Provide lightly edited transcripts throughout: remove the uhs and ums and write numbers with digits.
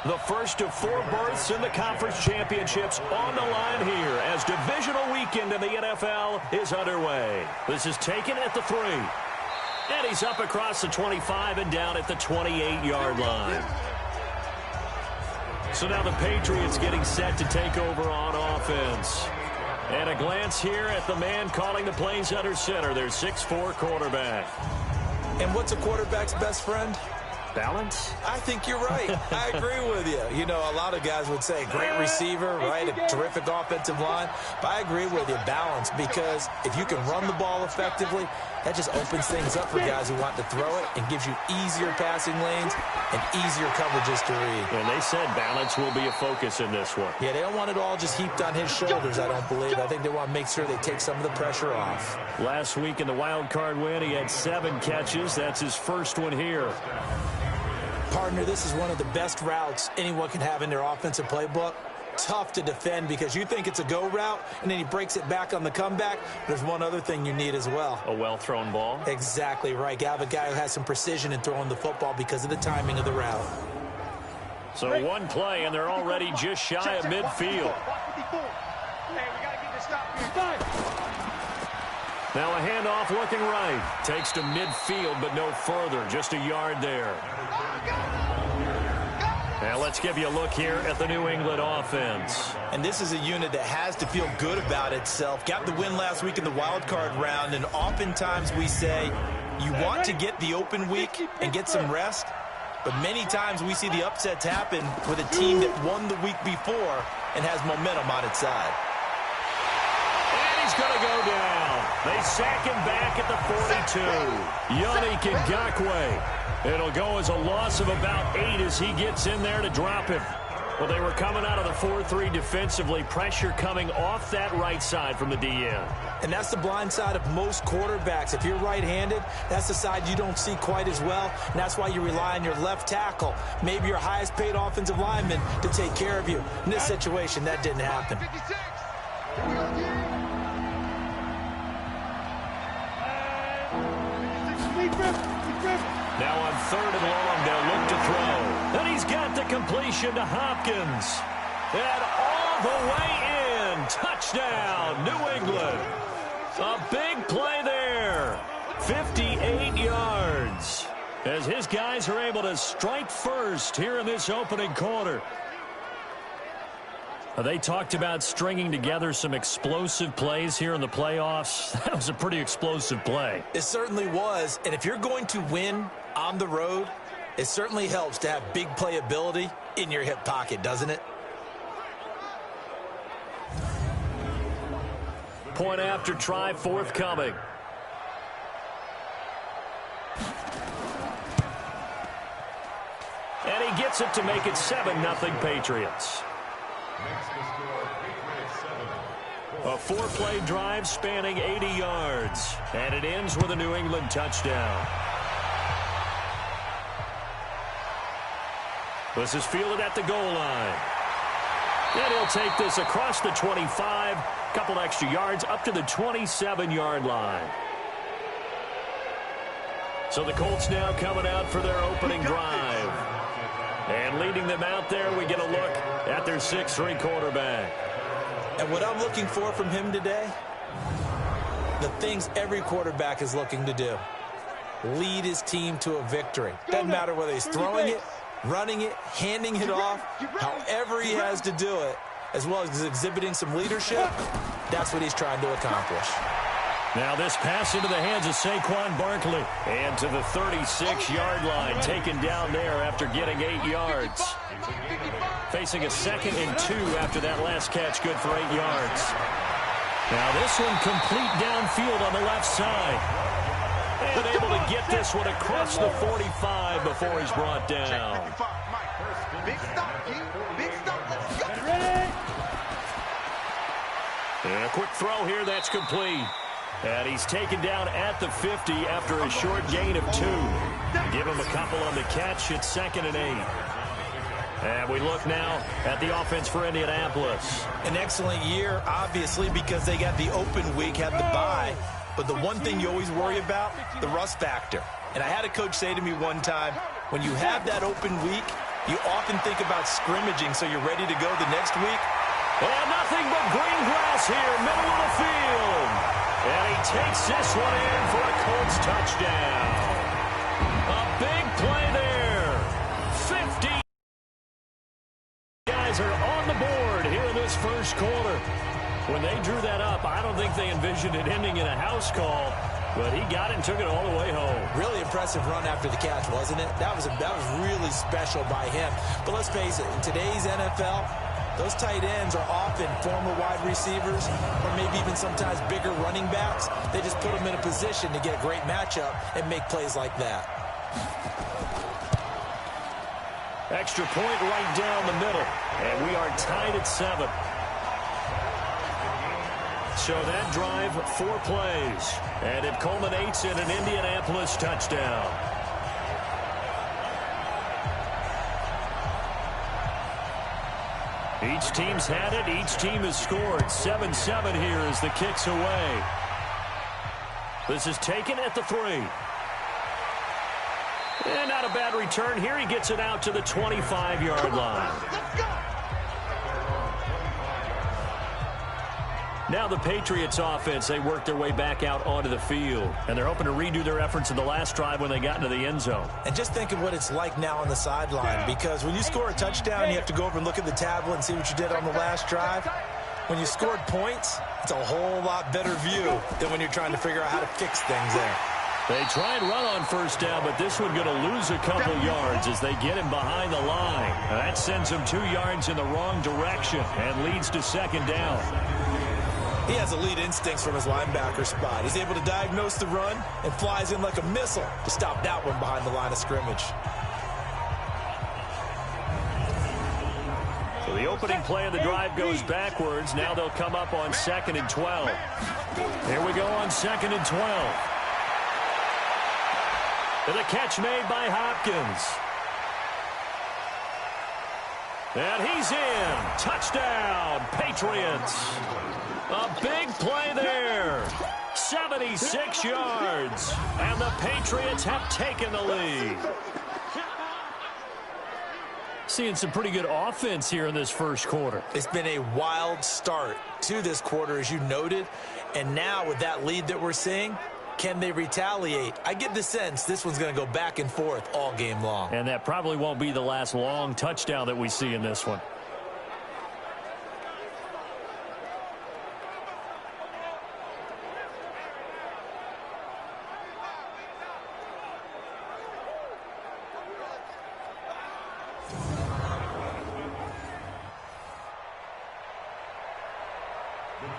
The first of 4 berths in the conference championships on the line here as divisional weekend in the NFL is underway. This is taken at the 3. And he's up across the 25 and down at the 28-yard line. So now the Patriots getting set to take over on offense. And a glance here at the man calling the plays under center, their 6'4" quarterback. And what's a quarterback's best friend? Balance? I think you're right. I agree with you. You know, a lot of guys would say great receiver, right? A terrific offensive line. But I agree with you, balance, because if you can run the ball effectively, that just opens things up for guys who want to throw it and gives you easier passing lanes and easier coverages to read. And they said balance will be a focus in this one. Yeah, they don't want it all just heaped on his shoulders, I don't believe. I think they want to make sure they take some of the pressure off. Last week in the wild card win, he had 7 catches. That's his first one here. Partner, this is one of the best routes anyone can have in their offensive playbook. Tough to defend because you think it's a go route, and then he breaks it back on the comeback. There's one other thing you need as well. A well-thrown ball? Exactly right. You have a guy who has some precision in throwing the football because of the timing of the route. So one play, and they're already just shy of midfield. Now a handoff looking right. Takes to midfield, but no further. Just a yard there. Now let's give you a look here at the New England offense. And this is a unit that has to feel good about itself. Got the win last week in the wild card round, and oftentimes we say you want to get the open week and get some rest, but many times we see the upsets happen with a team that won the week before and has momentum on its side. And he's going to go down. They sack him back at the 42. Yannick Ngakoue. It'll go as a loss of about 8 as he gets in there to drop him. Well, they were coming out of the 4-3 defensively. Pressure coming off that right side from the DN. And that's the blind side of most quarterbacks. If you're right-handed, that's the side you don't see quite as well. And that's why you rely on your left tackle, maybe your highest-paid offensive lineman, to take care of you. In this situation, that didn't happen. Now on 3rd and long, they'll look to throw. And he's got the completion to Hopkins. And all the way in. Touchdown, New England. A big play there. 58 yards. As his guys are able to strike first here in this opening quarter. They talked about stringing together some explosive plays here in the playoffs. That was a pretty explosive play. It certainly was. And if you're going to win on the road, it certainly helps to have big playability in your hip pocket, doesn't it? Point after try forthcoming. And he gets it to make it 7-0 Patriots. A 4-play drive spanning 80 yards. And it ends with a New England touchdown. This is fielded at the goal line. And he'll take this across the 25. Couple extra yards up to the 27-yard line. So the Colts now coming out for their opening drive. And leading them out there, we get a look at their 6'3" quarterback. And what I'm looking for from him today, the things every quarterback is looking to do. Lead his team to a victory. Doesn't matter whether he's throwing it, running it, handing it off, however he has to do it, as well as exhibiting some leadership, that's what he's trying to accomplish. Now this pass into the hands of Saquon Barkley. And to the 36-yard line, taken down there after getting 8 yards. Facing a 2nd and 2 after that last catch, good for 8 yards. Now this one complete downfield on the left side. And able to get this one across the 45 before he's brought down. And a quick throw here, that's complete. And he's taken down at the 50 after a short gain of 2. Give him a couple on the catch. It's 2nd and 8. And we look now at the offense for Indianapolis. An excellent year, obviously, because they got the open week, had the bye. But the one thing you always worry about, the rust factor. And I had a coach say to me one time, when you have that open week, You often think about scrimmaging so you're ready to go the next week. And nothing but green grass here, middle of the field. And he takes this one in for a Colts touchdown. A big play there. 50 guys are on the board here in this first quarter. When they drew that up, I don't think they envisioned it ending in a house call, but he got it and took it all the way home. Really impressive run after the catch, wasn't it? That was really special by him. But let's face it, in today's NFL, those tight ends are often former wide receivers or maybe even sometimes bigger running backs. They just put them in a position to get a great matchup and make plays like that. Extra point right down the middle, and we are tied at 7. So that drive, 4 plays, and it culminates in an Indianapolis touchdown. Each team's had it. Each team has scored. 7-7 here as the kick's away. This is taken at the 3. And not a bad return here. He gets it out to the 25-yard line. Now the Patriots offense, they work their way back out onto the field. And they're hoping to redo their efforts in the last drive when they got into the end zone. And just think of what it's like now on the sideline, because when you score a touchdown, you have to go over and look at the tablet and see what you did on the last drive. When you scored points, it's a whole lot better view than when you're trying to figure out how to fix things there. They try and run on first down, but this one going to lose a couple yards as they get him behind the line. That sends him 2 yards in the wrong direction and leads to second down. He has elite instincts from his linebacker spot. He's able to diagnose the run and flies in like a missile to stop that one behind the line of scrimmage. So the opening play of the drive goes backwards. Now they'll come up on 2nd and 12. Here we go on 2nd and 12. And the catch made by Hopkins. And he's in. Touchdown, Patriots. A big play there. 76 yards. And the Patriots have taken the lead. Seeing some pretty good offense here in this first quarter. It's been a wild start to this quarter, as you noted. And now with that lead that we're seeing, can they retaliate? I get the sense this one's going to go back and forth all game long. And that probably won't be the last long touchdown that we see in this one.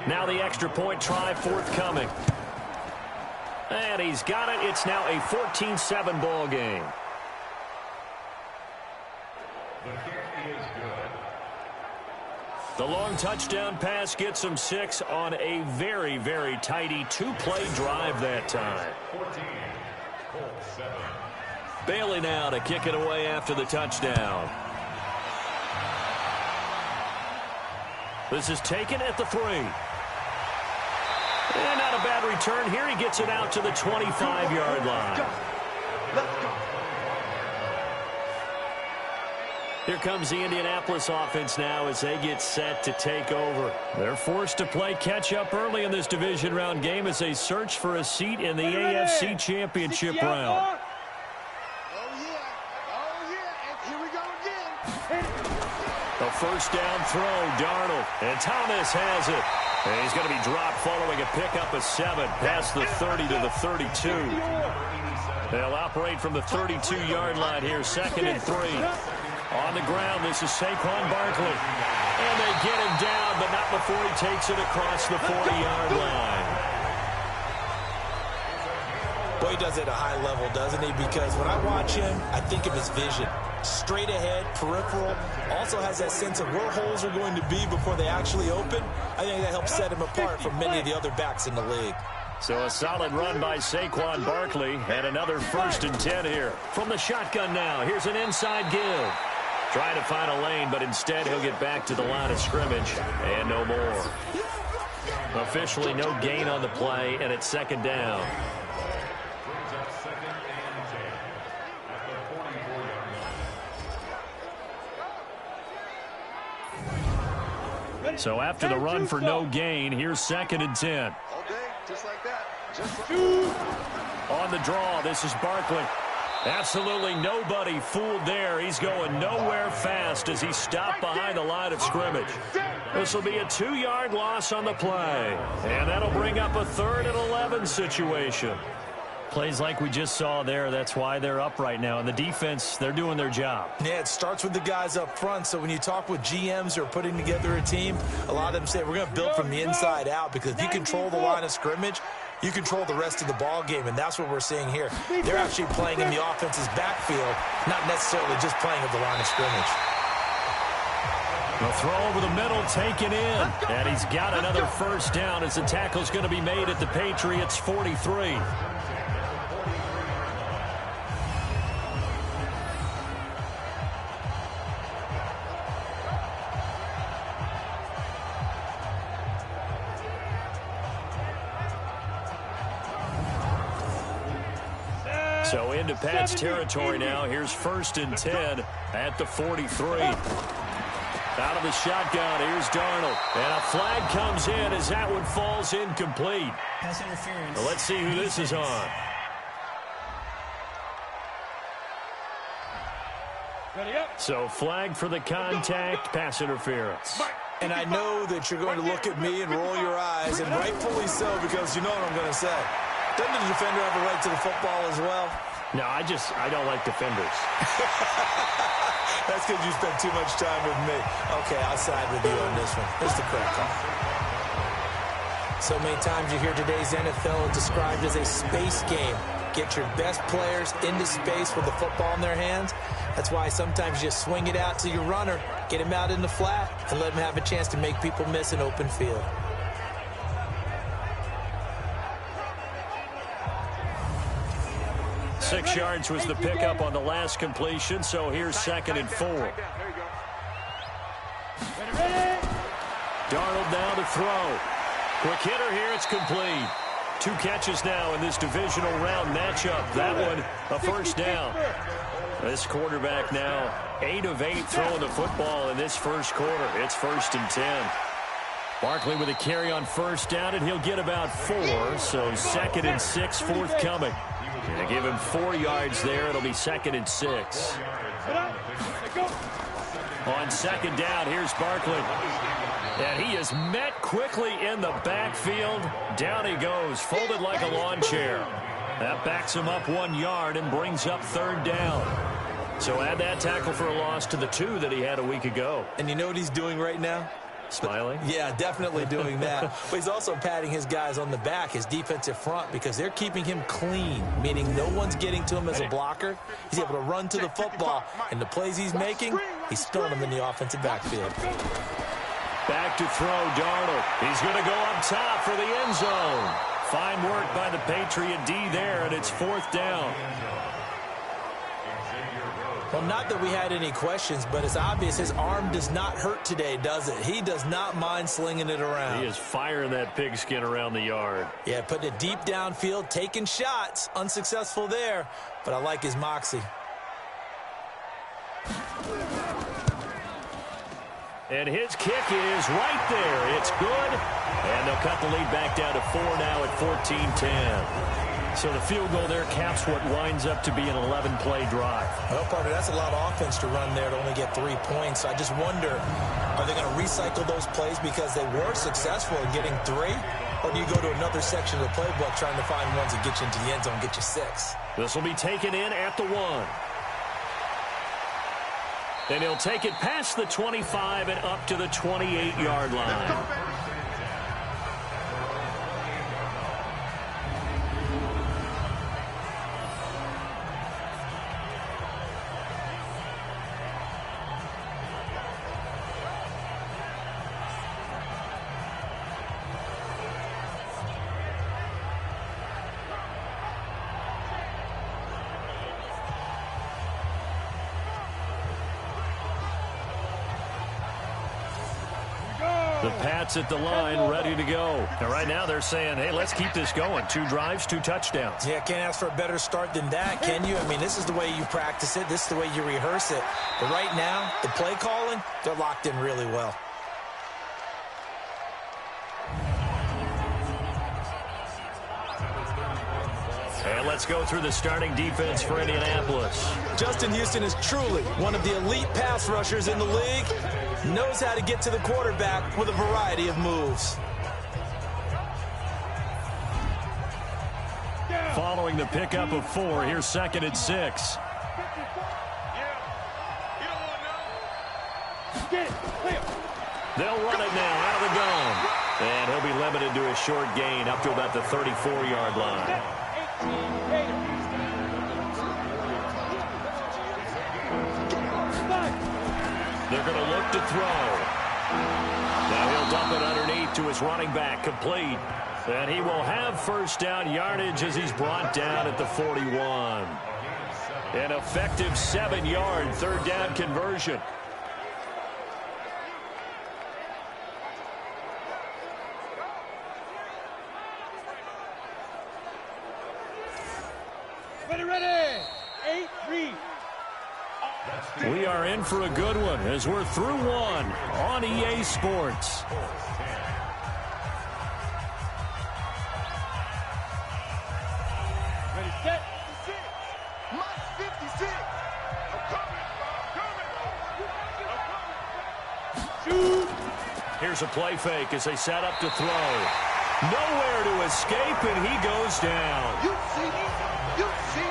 Now the extra point try forthcoming. And he's got it. It's now a 14-7 ball game. The long touchdown pass gets him 6 on a very, very tidy 2-play drive that time. Bailey now to kick it away after the touchdown. This is taken at the 3. And not a bad return here. He gets it out to the 25-yard line. Here comes the Indianapolis offense now as they get set to take over. They're forced to play catch-up early in this division round game as they search for a seat in the AFC Championship round. A first down throw, Darnold. And Thomas has it. And he's going to be dropped following a pickup of 7 past the 30 to the 32. They'll operate from the 32-yard line here, 2nd and 3. On the ground, this is Saquon Barkley. And they get him down, but not before he takes it across the 40-yard line. Boy, he does it at a high level, doesn't he? Because when I watch him, I think of his vision. Straight ahead, peripheral. Also has that sense of where holes are going to be before they actually open. I think that helps set him apart from many of the other backs in the league. So a solid run by Saquon Barkley, and another 1st and 10 here. From the shotgun now, here's an inside give. Trying to find a lane, but instead he'll get back to the line of scrimmage, and no more. Officially no gain on the play, and it's 2nd down. So after the run for no gain, here's 2nd and 10. All day, just like that. On the draw, this is Barkley. Absolutely nobody fooled there. He's going nowhere fast as he stopped behind the line of scrimmage. This will be a 2-yard loss on the play. And that'll bring up a 3rd and 11 situation. Plays like we just saw there, that's why they're up right now. And the defense, they're doing their job. Yeah, it starts with the guys up front. So when you talk with GMs who are putting together a team, a lot of them say we're going to build from the inside out, because if you control the line of scrimmage, you control the rest of the ball game, and that's what we're seeing here. They're actually playing in the offense's backfield, not necessarily just playing at the line of scrimmage. The throw over the middle taken in, and he's got another 1st down as the tackle's going to be made at the Patriots' 43. So into Pat's territory now. Here's 1st and 10 at the 43. Out of the shotgun, here's Darnold. And a flag comes in as that one falls incomplete. Pass interference. Well, let's see who this is on. So flag for the contact, pass interference. And I know that you're going to look at me and roll your eyes, and rightfully so, because you know what I'm going to say. Doesn't the defender have a right to the football as well? No, I don't like defenders. That's because you spent too much time with me. Okay, I'll side with you on this one. It's the correct call. So many times you hear today's NFL described as a space game. Get your best players into space with the football in their hands. That's why sometimes you just swing it out to your runner, get him out in the flat, and let him have a chance to make people miss an open field. Six yards was the pickup on the last completion, so here's 2nd and 4. Darnold now to throw. Quick hitter here, it's complete. 2 catches now in this divisional round matchup. That one, a 1st down. This quarterback now 8 of 8 throwing the football in this 1st quarter. It's 1st and 10. Barkley with a carry on 1st down, and he'll get about 4. So 2nd and 6 forthcoming. They give him 4 yards there. It'll be 2nd and 6. On 2nd down, here's Barkley. And he is met quickly in the backfield. Down he goes, folded like a lawn chair. That backs him up 1 yard and brings up 3rd down. So add that tackle for a loss to the 2 that he had a week ago. And you know what he's doing right now? Smiling? Yeah, definitely doing that. But he's also patting his guys on the back, his defensive front, because they're keeping him clean, meaning no one's getting to him as a blocker. He's able to run to the football, and the plays he's making, he's spilling them in the offensive backfield. Back to throw, Darnold. He's going to go up top for the end zone. Fine work by the Patriot D there, and it's 4th down. Well, not that we had any questions, but it's obvious his arm does not hurt today, does it? He does not mind slinging it around. He is firing that pigskin around the yard. Yeah, putting it deep downfield, taking shots. Unsuccessful there, but I like his moxie. And his kick is right there. It's good. And they'll cut the lead back down to 4 now at 14-10. So the field goal there caps what winds up to be an 11-play drive. Well, Parker, that's a lot of offense to run there to only get 3 points. I just wonder, are they going to recycle those plays because they were successful in getting 3? Or do you go to another section of the playbook trying to find ones that get you into the end zone and get you 6? This will be taken in at the 1. Then he'll take it past the 25 and up to the 28-yard line. The Pats at the line, ready to go. And right now they're saying, hey, let's keep this going. 2 drives, 2 touchdowns. Yeah, can't ask for a better start than that, can you? I mean, this is the way you practice it. This is the way you rehearse it. But right now, the play calling, they're locked in really well. And let's go through the starting defense for Indianapolis. Justin Houston is truly one of the elite pass rushers in the league. Knows how to get to the quarterback with a variety of moves. Following the pickup of 4, here's 2nd and 6. They'll run it now out of the gun. And he'll be limited to a short gain up to about the 34-yard line. They're going to look to throw. Now he'll dump it underneath to his running back, complete. And he will have first down yardage as he's brought down at the 41. An effective 7-yard 3rd down conversion. Ready. 8, read. We are in for a good one as we're through one on EA Sports. Ready, set. Mike 56. Shoot. Here's a play fake as they set up to throw. Nowhere to escape, and he goes down. You see me? You see me?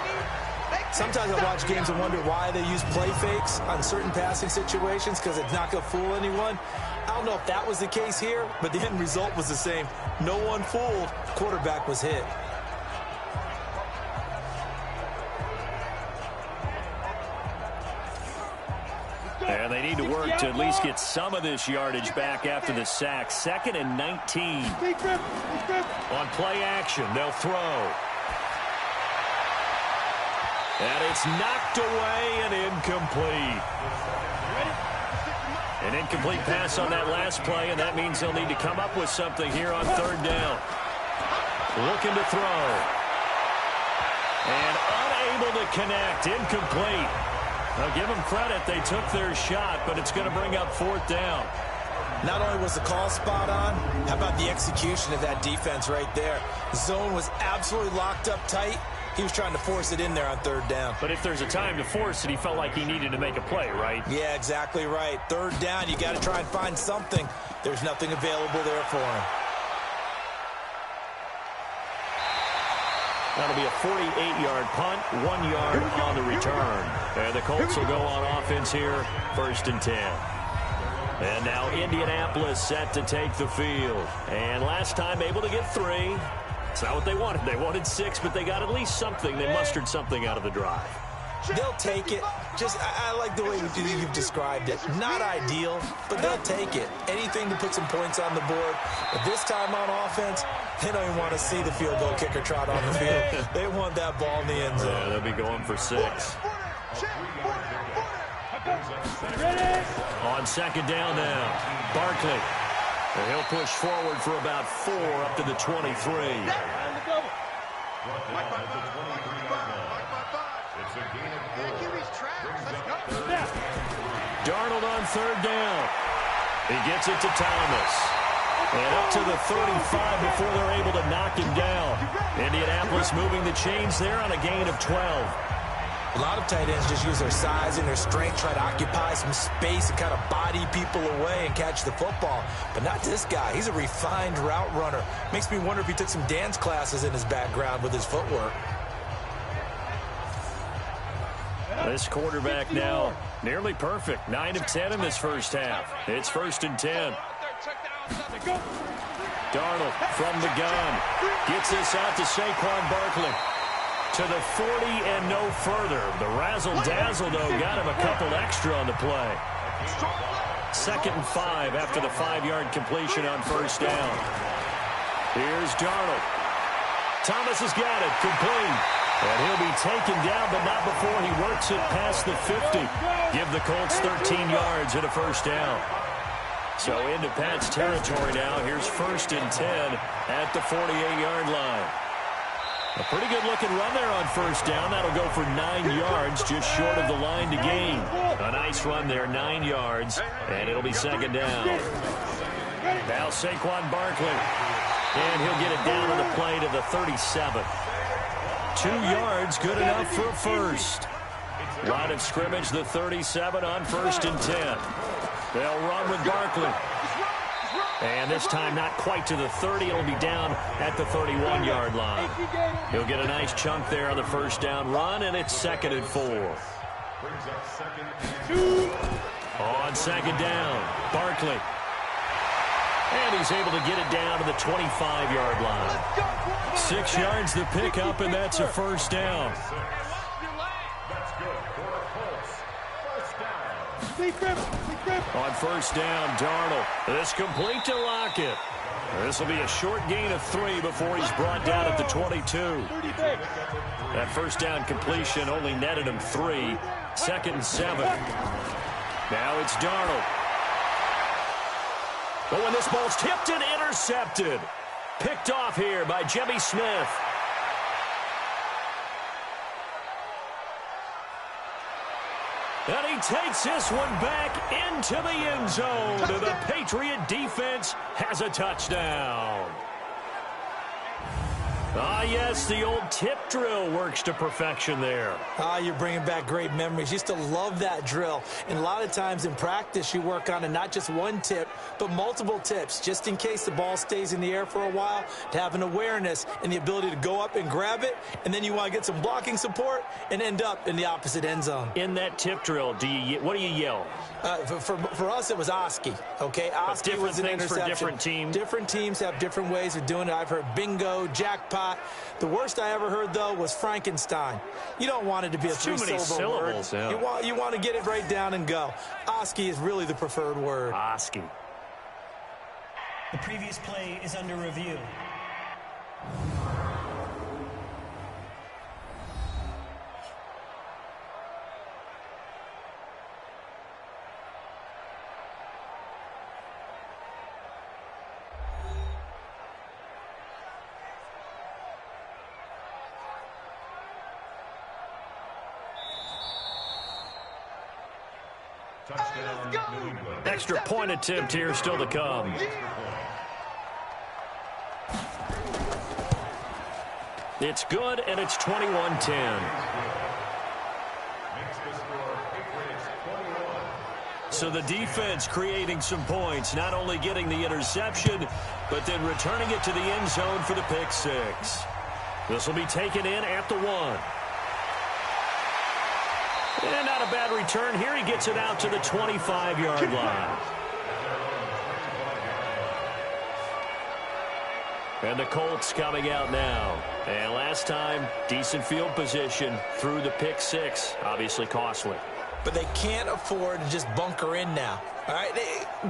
Sometimes I watch games and wonder why they use play fakes on certain passing situations because it's not going to fool anyone. I don't know if that was the case here, but the end result was the same. No one fooled. Quarterback was hit. And they need to work to at least get some of this yardage back after the sack. 2nd and 19. On play action, they'll throw. And it's knocked away and incomplete. An incomplete pass on that last play, and that means they'll need to come up with something here on 3rd down. Looking to throw. And unable to connect. Incomplete. Now give them credit. They took their shot, but it's going to bring up 4th down. Not only was the call spot on, how about the execution of that defense right there? Zone was absolutely locked up tight. He was trying to force it in there on 3rd down. But if there's a time to force it, he felt like he needed to make a play, right? Yeah, exactly right. 3rd down, you got to try and find something. There's nothing available there for him. That'll be a 48-yard punt, 1 yard on the return. And the Colts will go on offense here, 1st and 10. And now Indianapolis set to take the field. And last time able to get 3. It's not what they wanted. They wanted 6, but they got at least something. They mustered something out of the drive. They'll take it. I like the way you've described it. Not ideal, but they'll take it. Anything to put some points on the board. But this time on offense, they don't even want to see the field goal kicker trot on the field. They want that ball in the end zone. Yeah, they'll be going for 6. On 2nd down now, Barkley. And he'll push forward for about 4 up to the 23. Darnold on 3rd down. He gets it to Thomas. And up to the 35 before they're able to knock him down. Indianapolis moving the chains there on a gain of 12. A lot of tight ends just use their size and their strength, try to occupy some space and kind of body people away and catch the football. But not this guy. He's a refined route runner. Makes me wonder if he took some dance classes in his background with his footwork. This quarterback now nearly perfect. 9 of 10 in this first half. It's 1st and 10. Darnold from the gun. Gets this out to Saquon Barkley. To the 40 and no further. The razzle-dazzle, though, got him a couple extra on the play. 2nd and 5 after the 5-yard completion on 1st down. Here's Darnold. Thomas has got it, complete. And he'll be taken down, but not before he works it past the 50. Give the Colts 13 yards and a 1st down. So into Pat's territory now. Here's 1st and 10 at the 48-yard line. A pretty good-looking run there on 1st down. That'll go for 9 yards, just short of the line to gain. A nice run there, 9 yards, and it'll be 2nd down. Now Saquon Barkley, and he'll get it down on the play to the 37. 2 yards, good enough for a first. Line of scrimmage, the 37 on 1st and 10. They'll run with Barkley. And this time not quite to the 30. It'll be down at the 31-yard line. He'll get a nice chunk there on the first down run, and it's 2nd and 4. On 2nd down, Barkley. And he's able to get it down to the 25-yard line. 6 yards the pickup, and that's a first down. On first down, Darnold. This complete to Lockett. This will be a short gain of 3 before he's brought down at the 22. That first down completion only netted him 3. 2nd and 7. Now it's Darnold. But when this ball's tipped and intercepted. Picked off here by Jimmy Smith. And he takes this one back into the end zone. The Patriot defense has a touchdown. Ah, yes, the old tip drill works to perfection there. Ah, you're bringing back great memories. Used to love that drill. And a lot of times in practice, you work on it, not just one tip, but multiple tips, just in case the ball stays in the air for a while, to have an awareness and the ability to go up and grab it, and then you want to get some blocking support and end up in the opposite end zone. In that tip drill, what do you yell? For us, it was Oski, okay? Oski was an interception. For different teams. Different teams have different ways of doing it. I've heard bingo, jackpot. The worst I ever heard, though, was Frankenstein. You don't want it to be a three-syllable word. Yeah. You want to get it right down and go. Oski is really the preferred word. Oski. The previous play is under review. Extra point attempt here still to come. It's good, and it's 21-10. So the defense creating some points, not only getting the interception, but then returning it to the end zone for the pick six. This will be taken in at the 1. And not a bad return here. He gets it out to the 25-yard line. And the Colts coming out now. And last time, decent field position through the pick six. Obviously costly. But they can't afford to just bunker in now. All right,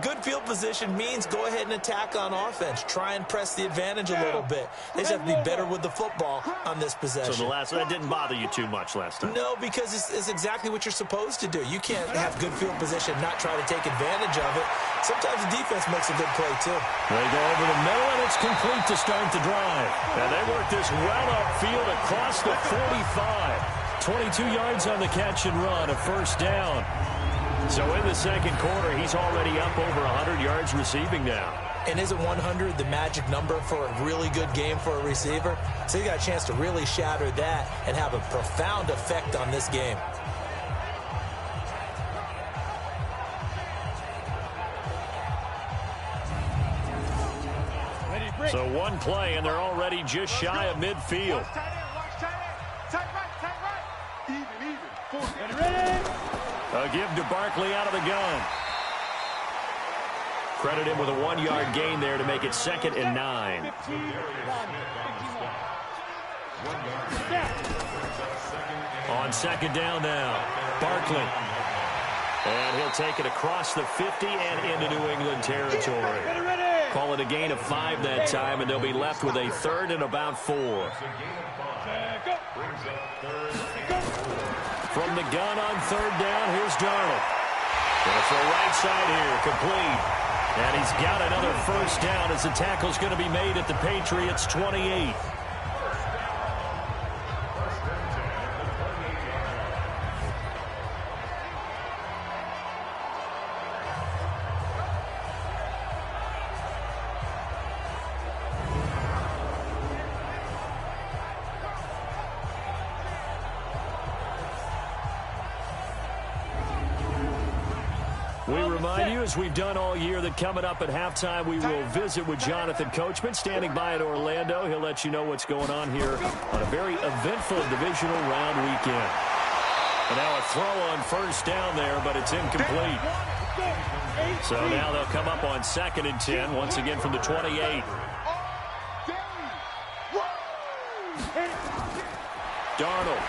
good field position means go ahead and attack on offense. Try and press the advantage a little bit. They just have to be better with the football on this possession. So that didn't bother you too much last time? No, because it's exactly what you're supposed to do. You can't have good field position, not try to take advantage of it. Sometimes the defense makes a good play, too. They go over the middle, and it's complete to start the drive. And they work this well upfield across the 45. 22 yards on the catch and run, a first down. So in the second quarter, he's already up over 100 yards receiving now. And isn't 100 the magic number for a really good game for a receiver? So you got a chance to really shatter that and have a profound effect on this game. So one play, and they're already just shy of midfield. A give to Barkley out of the gun. Credit him with a 1-yard gain there to make it 2nd and 9. On 2nd down now, Barkley. And he'll take it across the 50 and into New England territory. Call it a gain of 5 that time, and they'll be left with a 3rd and about 4. From the gun on 3rd down, here's Darnold. Gonna throw right side here, complete. And he's got another first down as the tackle's going to be made at the Patriots' 28. remind you, as we've done all year, that coming up at halftime, we will visit with Jonathan Coachman, standing by in Orlando. He'll let you know what's going on here on a very eventful divisional round weekend. And now a throw on first down there, but it's incomplete. So now they'll come up on 2nd and 10, once again from the 28. Darnold.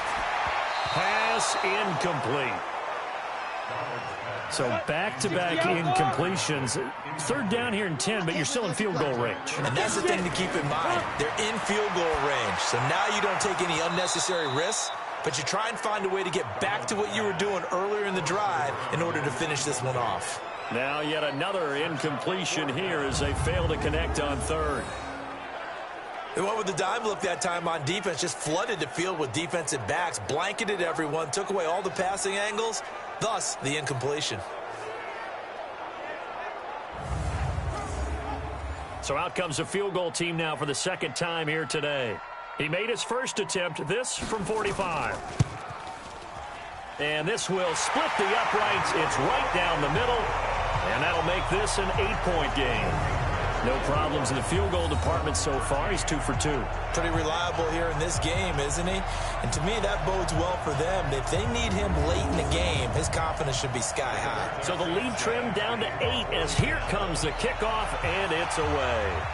Pass incomplete. So back-to-back incompletions. 3rd down here and 10, but you're still in field goal range. And that's the thing to keep in mind. They're in field goal range. So now you don't take any unnecessary risks, but you try and find a way to get back to what you were doing earlier in the drive in order to finish this one off. Now yet another incompletion here as they fail to connect on 3rd. They went with the dime look that time on defense, just flooded the field with defensive backs, blanketed everyone, took away all the passing angles, thus the incompletion. So out comes the field goal team now for the 2nd time here today. He made his first attempt, this from 45. And this will split the uprights. It's right down the middle, and that'll make this an 8-point game. No problems in the field goal department so far. He's 2 for 2. Pretty reliable here in this game, isn't he? And to me, that bodes well for them. If they need him late in the game, his confidence should be sky high. So the lead trimmed down to 8 as here comes the kickoff, and it's away.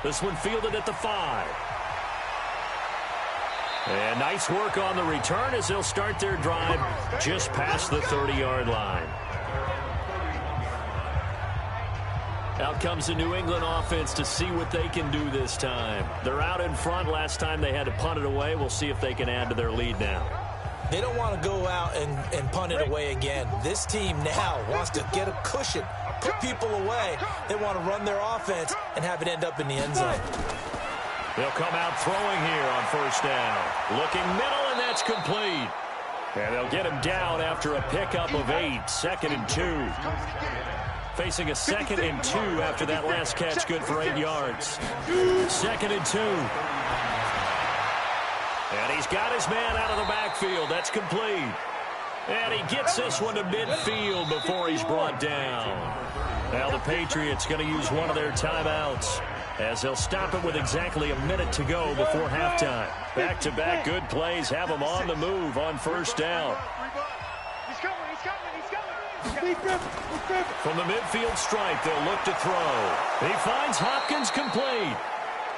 This one fielded at the 5. And nice work on the return as they'll start their drive just past the 30-yard line. Out comes the New England offense to see what they can do this time. They're out in front. Last time they had to punt it away. We'll see if they can add to their lead now. They don't want to go out and punt it away again. This team now wants to get a cushion, put people away. They want to run their offense and have it end up in the end zone. They'll come out throwing here on 1st down. Looking middle, and that's complete. And they'll get him down after a pickup of 8. 2nd and 2. Facing a 2nd and 2 after that last catch, good for 8 yards. 2nd and 2. And he's got his man out of the backfield. That's complete. And he gets this one to midfield before he's brought down. Now the Patriots going to use one of their timeouts as they'll stop it with exactly a minute to go before halftime. Back-to-back good plays have them on the move on 1st down. From the midfield stripe, they'll look to throw. He finds Hopkins complete.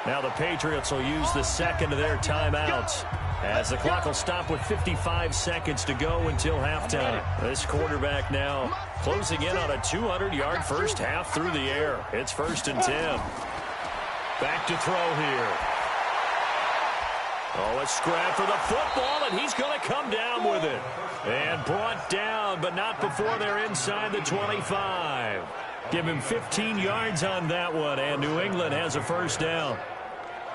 Now the Patriots will use the 2nd of their timeouts as the clock will stop with 55 seconds to go until halftime. This quarterback now closing in on a 200-yard first half through the air. It's 1st and 10. Back to throw here. Oh, a scrap for the football, and he's going to come down with it. And brought down, but not before they're inside the 25. Give him 15 yards on that one, and New England has a 1st down.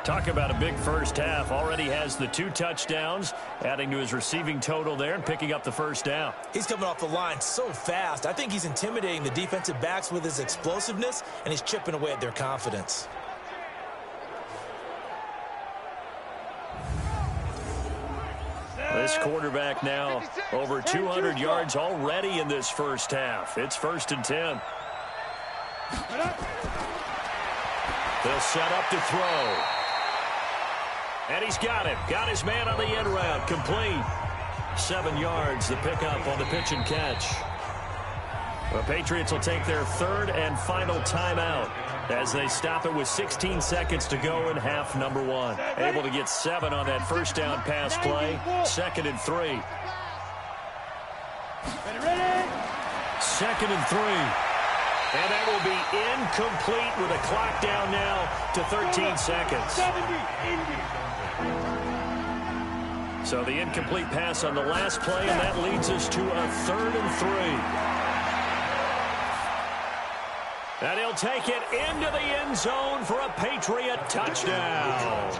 Talk about a big first half. Already has the 2 touchdowns, adding to his receiving total there and picking up the 1st down. He's coming off the line so fast. I think he's intimidating the defensive backs with his explosiveness, and he's chipping away at their confidence. This quarterback now over 200 yards already in this first half. It's 1st and 10. They'll set up to throw. And he's got him. Got his man on the end route. Complete. 7 yards, the pickup on the pitch and catch. The Patriots will take their 3rd and final timeout as they stop it with 16 seconds to go in half number 1. Able to get 7 on that 1st down pass play. 2nd and 3. 2nd and 3. And that will be incomplete with a clock down now to 13 seconds. So the incomplete pass on the last play, and that leads us to a 3rd and 3. And he'll take it into the end zone for a Patriot touchdown.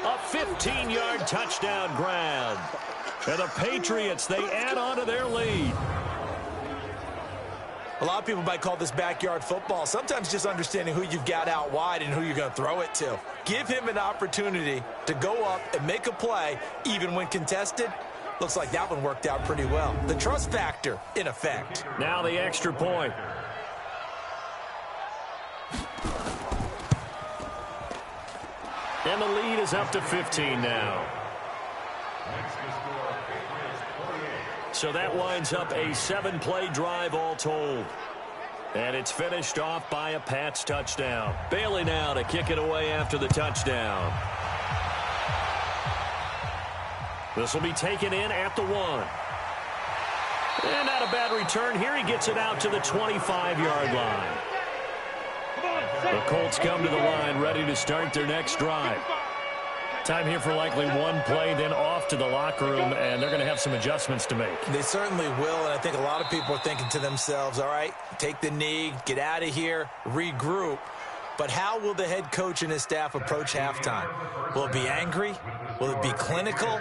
A 15-yard touchdown grab. And the Patriots, they add on to their lead. A lot of people might call this backyard football. Sometimes just understanding who you've got out wide and who you're going to throw it to. Give him an opportunity to go up and make a play, even when contested. Looks like that one worked out pretty well. The trust factor in effect. Now the extra point. And the lead is up to 15 now. So that winds up a 7-play drive all told. And it's finished off by a Pats touchdown. Bailey now to kick it away after the touchdown. This will be taken in at the 1. And not a bad return here. He gets it out to the 25-yard line. The Colts come to the line ready to start their next drive. Time here for likely one play, then off to the locker room, and they're going to have some adjustments to make. They certainly will, and I think a lot of people are thinking to themselves, all right, take the knee, get out of here, regroup. But how will the head coach and his staff approach halftime? Will it be angry? Will it be clinical?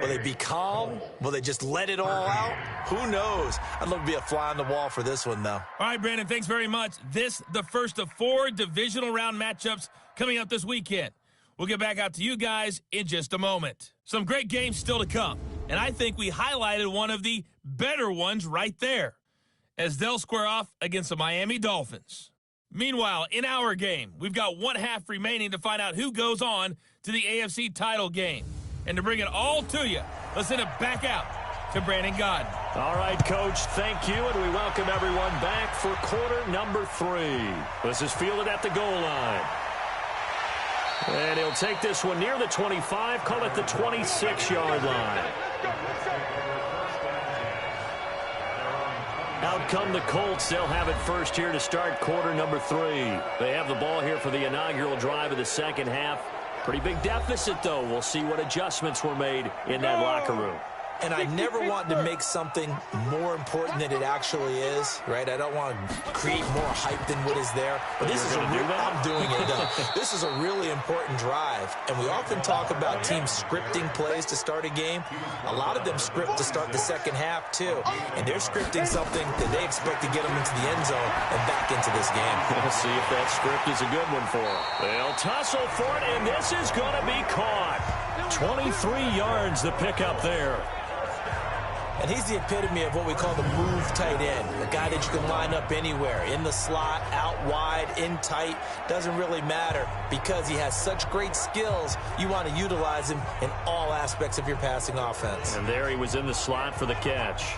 Will they be calm? Will they just let it all out? Who knows? I'd love to be a fly on the wall for this one, though. All right, Brandon, thanks very much. This, the first of 4 divisional round matchups coming up this weekend. We'll get back out to you guys in just a moment. Some great games still to come, and I think we highlighted one of the better ones right there, as they'll square off against the Miami Dolphins. Meanwhile, in our game, we've got 1 half remaining to find out who goes on to the AFC title game. And to bring it all to you, let's send it back out to Brandon Godden. All right, Coach, thank you, and we welcome everyone back for quarter number 3. This is fielded at the goal line. And he'll take this one near the 25, call it the 26-yard line. Out come the Colts. They'll have it first here to start quarter number 3. They have the ball here for the inaugural drive of the second half. Pretty big deficit, though. We'll see what adjustments were made in that locker room. And I never want to make something more important than it actually is, right? I don't want to create more hype than what is there. But this is I'm doing it, though. This is a really important drive. And we often talk about teams scripting plays to start a game. A lot of them script to start the second half, too. And they're scripting something that they expect to get them into the end zone and back into this game. We'll see if that script is a good one for them. They'll tussle for it, and this is going to be caught. 23 yards the pickup there. And he's the epitome of what we call the move tight end, a guy that you can line up anywhere, in the slot, out wide, in tight, doesn't really matter because he has such great skills. You want to utilize him in all aspects of your passing offense. And there he was in the slot for the catch.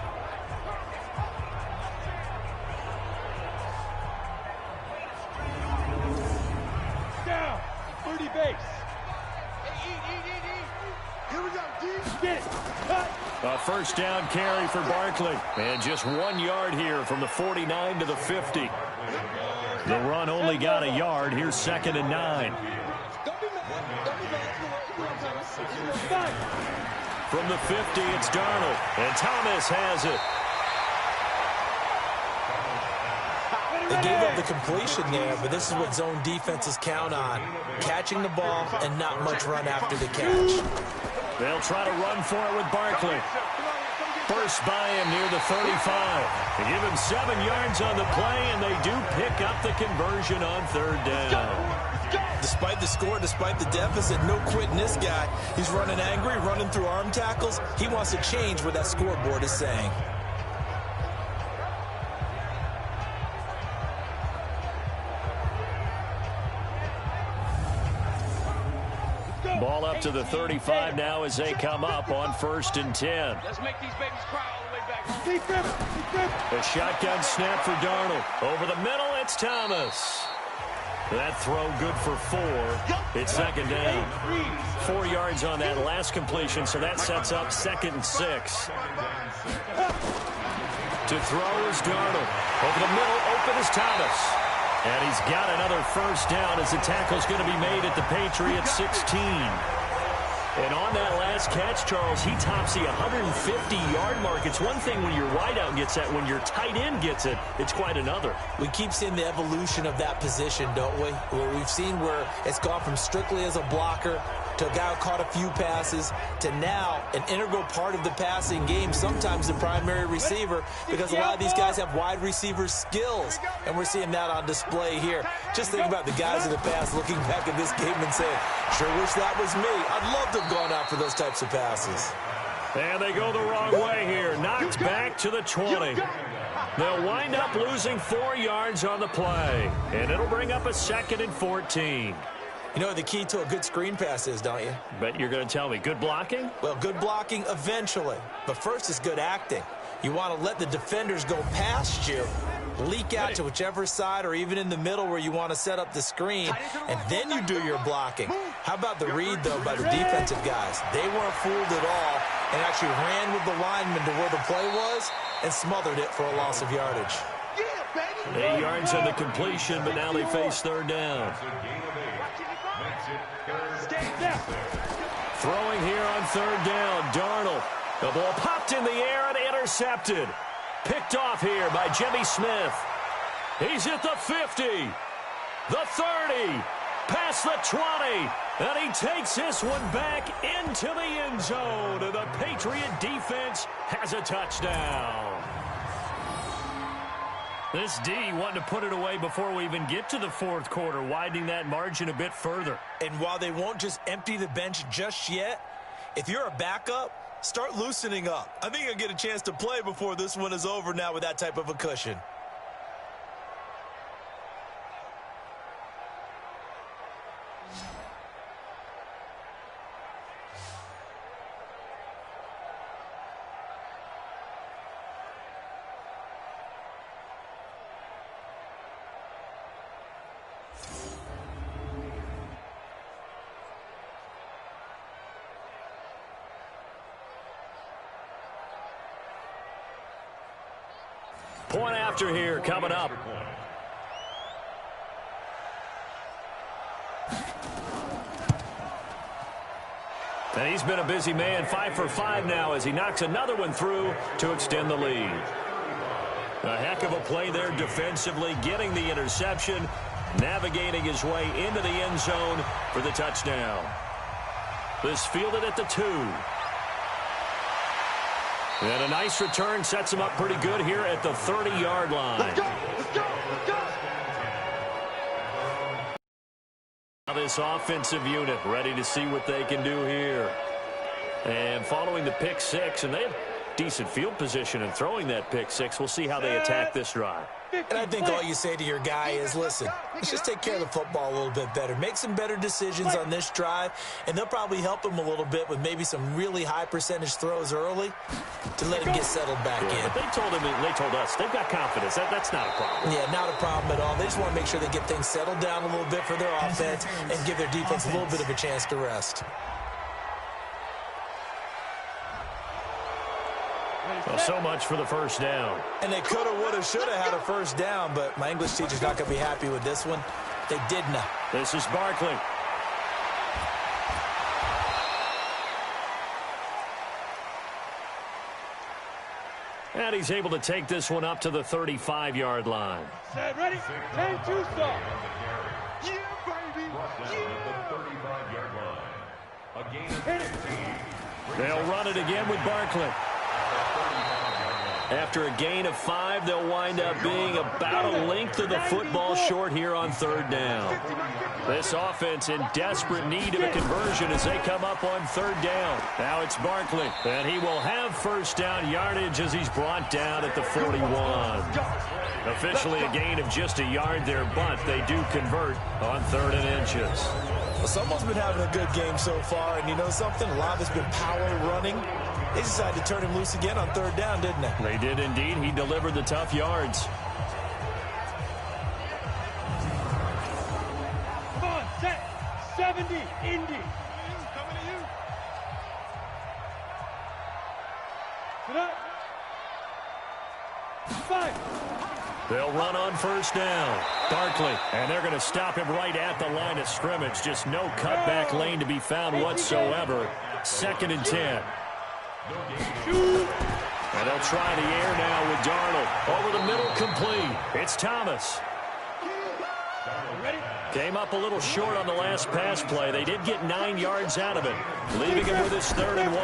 Down. 30 base. Here we go, D. Get it. Cut. A first down carry for Barkley. And just 1 yard here from the 49 to the 50. The run only got a yard. Here's 2nd and 9. From the 50, it's Darnold. And Thomas has it. They gave up the completion there, but this is what zone defenses count on. Catching the ball and not much run after the catch. They'll try to run for it with Barkley. Burst by him near the 35. They give him 7 yards on the play, and they do pick up the conversion on 3rd down. Despite the score, despite the deficit, no quitting this guy. He's running angry, running through arm tackles. He wants to change what that scoreboard is saying. Ball up to the 35 now as they come up on 1st and 10. Let's make these babies cry all the way back. A shotgun snap for Darnold. Over the middle, it's Thomas. That throw good for 4. It's 2nd down. 4 yards on that last completion, so that sets up 2nd and 6. To throw is Darnold. Over the middle, open is Thomas. And he's got another first down as the tackle's going to be made at the Patriots 16. And on that last catch, Charles, he tops the 150-yard mark. It's one thing when your wideout gets that. When your tight end gets it, it's quite another. We keep seeing the evolution of that position, don't we? Where we've seen where it's gone from strictly as a blocker to a guy who caught a few passes to now an integral part of the passing game, sometimes the primary receiver, because a lot of these guys have wide receiver skills, and we're seeing that on display here. Just think about the guys in the past looking back at this game and saying, sure wish that was me. I'd love to have gone out for those types of passes. And they go the wrong way here. Knocked back to the 20. They'll wind up losing 4 yards on the play. And it'll bring up a 2nd and 14. You know what the key to a good screen pass is, don't you? Bet you're going to tell me. Good blocking? Well, good blocking eventually. But first is good acting. You want to let the defenders go past you, leak out to whichever side or even in the middle where you want to set up the screen, and then you do your blocking. How about the read, though, by the defensive guys? They weren't fooled at all and actually ran with the lineman to where the play was and smothered it for a loss of yardage. 8 yards on the completion, but now they face 3rd down. Throwing here on 3rd down, Darnold. The ball popped in the air and intercepted. Picked off here by Jimmy Smith. He's at the 50, the 30, past the 20, and he takes this one back into the end zone. And the Patriot defense has a touchdown. This D wanting to put it away before we even get to the 4th quarter, widening that margin a bit further. And while they won't just empty the bench just yet, if you're a backup, start loosening up. I think you'll get a chance to play before this one is over now with that type of a cushion. Point after here coming up. And he's been a busy man, 5 for 5 now as he knocks another one through to extend the lead. A heck of a play there defensively, getting the interception, navigating his way into the end zone for the touchdown. This fielded at the 2. And a nice return sets him up pretty good here at the 30-yard line. Let's go, let's go, let's go. Now this offensive unit ready to see what they can do here. And following the pick 6, and they have decent field position in throwing that pick 6. We'll see how they attack this drive. And I think all you say to your guy is, listen, let's just take care of the football a little bit better. Make some better decisions on this drive, and they'll probably help him a little bit with maybe some really high percentage throws early to let him get settled back in. But they told him, they told us, they've got confidence. That's not a problem. Yeah, not a problem at all. They just want to make sure they get things settled down a little bit for their offense and give their defense a little bit of a chance to rest. Well, so much for the first down. And they could have, would have, should have had a first down, but my English teacher's not going to be happy with this one. They did not. This is Barkley. And he's able to take this one up to the 35-yard line. Set, ready? 10-2 start. Yeah, baby. Yeah. They'll run it again with Barkley. After a gain of 5, they'll wind up being about a length of the football short here on 3rd down. This offense in desperate need of a conversion as they come up on 3rd down. Now it's Barkley, and he will have first down yardage as he's brought down at the 41. Officially a gain of just a yard there, but they do convert on 3rd and inches. Well, someone's been having a good game so far, and you know something? A lot of it's been power running. They decided to turn him loose again on 3rd down, didn't they? They did indeed. He delivered the tough yards. Come on, set. 70, Indy. Coming to you. Sit up. 5. They'll run on first down. Barkley, and they're going to stop him right at the line of scrimmage. Just no cutback lane to be found whatsoever. 2nd and 10. And they'll try the air now with Darnold. Over the middle, complete. It's Thomas. Came up a little short on the last pass play. They did get 9 yards out of it, leaving him with his 3rd and 1.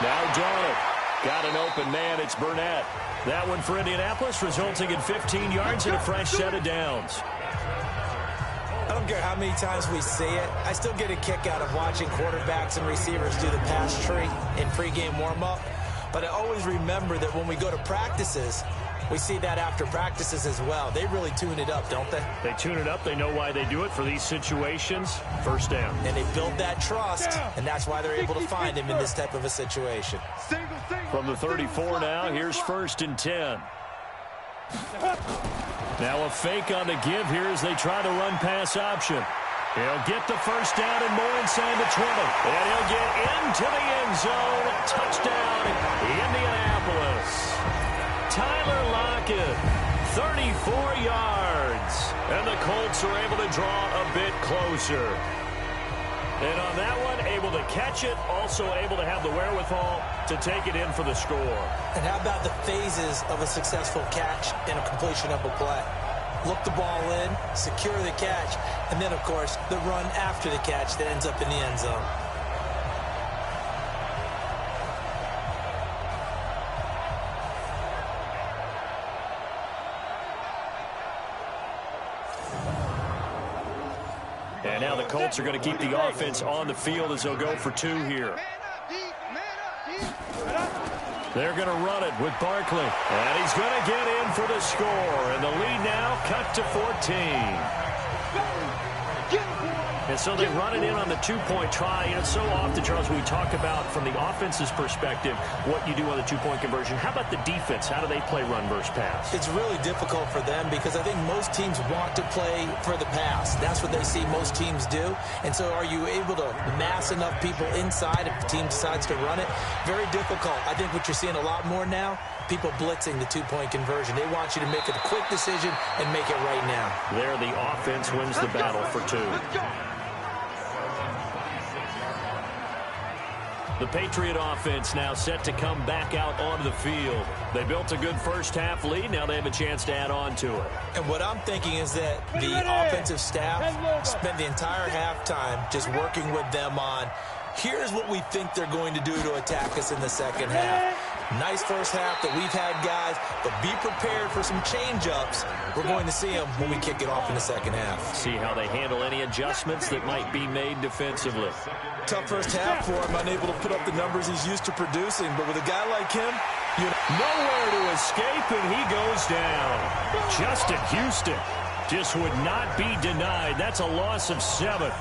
Now Darnold. Got an open man. It's Burnett. That one for Indianapolis, resulting in 15 yards and a fresh set of downs. I don't care how many times we see it. I still get a kick out of watching quarterbacks and receivers do the pass tree in pregame warm-up. But I always remember that when we go to practices, we see that after practices as well. They really tune it up, don't they? They tune it up. They know why they do it for these situations. First down. And they build that trust, and that's why they're able to find him in this type of a situation. From the 34 now, here's 1st and 10. Now a fake on the give here as they try to run pass option. He'll get the first down and more inside the 20. And he'll get into the end zone. Touchdown, Indianapolis. Tyler Lockett, 34 yards. And the Colts are able to draw a bit closer. And on that one, able to catch it, also able to have the wherewithal to take it in for the score. And how about the phases of a successful catch and a completion of a play? Look the ball in, secure the catch, and then, of course, the run after the catch that ends up in the end zone. And now the Colts are going to keep the offense on the field as they'll go for 2 here. They're going to run it with Barkley. And he's going to get in for the score. And the lead now cut to 14. And so they run it in on the 2-point try. And it's so often, Charles, we talk about from the offense's perspective what you do on the 2-point conversion. How about the defense? How do they play run versus pass? It's really difficult for them because I think most teams want to play for the pass. That's what they see most teams do. And so are you able to mass enough people inside if the team decides to run it? Very difficult. I think what you're seeing a lot more now, people blitzing the 2-point conversion. They want you to make a quick decision and make it right now. There, the offense wins the battle for 2. The Patriot offense now set to come back out onto the field. They built a good first-half lead. Now they have a chance to add on to it. And what I'm thinking is that the offensive staff spent the entire halftime just working with them on, here's what we think they're going to do to attack us in the second half. Nice first half that we've had, guys, but be prepared for some change-ups. We're going to see them when we kick it off in the second half. See how they handle any adjustments that might be made defensively. Tough first half for him, unable to put up the numbers he's used to producing, but with a guy like him, nowhere to escape, and he goes down. Justin Houston just would not be denied. That's a loss of 7.